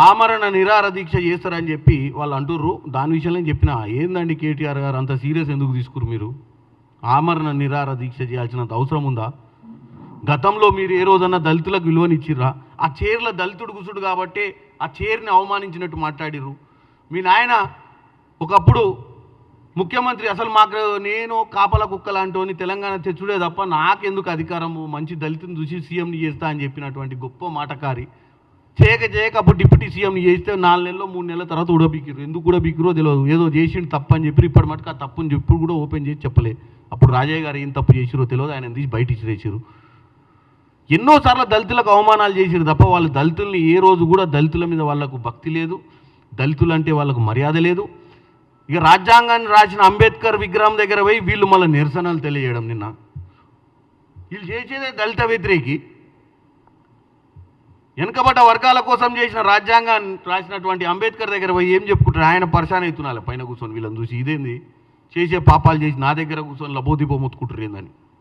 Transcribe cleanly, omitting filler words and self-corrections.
ఆమరణ నిరాహార దీక్ష చేస్తారని చెప్పి వాళ్ళు అంటుర్రు. దాని విషయంలో చెప్పిన ఏందండి కేటీఆర్ గారు అంత సీరియస్ ఎందుకు తీసుకురు? మీరు ఆమరణ నిరాహార దీక్ష చేయాల్సినంత అవసరం ఉందా? గతంలో మీరు ఏ రోజన్నా దళితులకు విలువనిచ్చిర్రా? ఆ చైర్ల దళితుడు కూసుడు కాబట్టి ఆ చైర్ని అవమానించినట్టు మాట్లాడిర్రు. మీ నాయన ఒకప్పుడు ముఖ్యమంత్రి, అసలు మాకు నేను కాపల కుక్క లాంటి తెలంగాణ తెచ్చుడే తప్ప నాకెందుకు అధికారము, మంచి దళితుని చూసి సీఎంని చేస్తా అని చెప్పినటువంటి గొప్ప మాటకారి. చేయక అప్పుడు డిప్యూటీ సీఎంని చేస్తే 4 నెలలు 3 నెలల తర్వాత ఉడబీకిరు. ఎందుకు ఉడబీకిరో తెలియదు, ఏదో చేసిండు తప్పు అని చెప్పి ఇప్పటి మటుకు ఆ తప్పుని ఎప్పుడు కూడా ఓపెన్ చేసి చెప్పలే. అప్పుడు రాజయ్య గారు ఏం తప్పు చేసిరో తెలియదు, ఆయన తీసి బయట ఇచ్చిరేసారు. ఎన్నోసార్లు దళితులకు అవమానాలు చేసిరు తప్ప వాళ్ళు దళితుల్ని ఏ రోజు కూడా దళితుల మీద వాళ్ళకు భక్తి లేదు, దళితులు అంటే వాళ్ళకు మర్యాద లేదు. ఇక రాజ్యాంగాన్ని రాసిన అంబేద్కర్ విగ్రహం దగ్గర పోయి వీళ్ళు మళ్ళీ నిరసనలు తెలియజేయడం. నిన్న వీళ్ళు చేసేదే దళిత వ్యతిరేకి. వెనుకబడ్డ వర్గాల కోసం చేసిన రాజ్యాంగాన్ని రాసినటువంటి అంబేద్కర్ దగ్గర పోయి ఏం చెప్పుకుంటారు? ఆయన పరిశాన్ అవుతున్నారు పైన కూర్చొని వీళ్ళని చూసి, ఇదేంది చేసే పాపాలు చేసి నా దగ్గర కూర్చొని లబోదిబో మొత్తుకుంటారు ఏందని.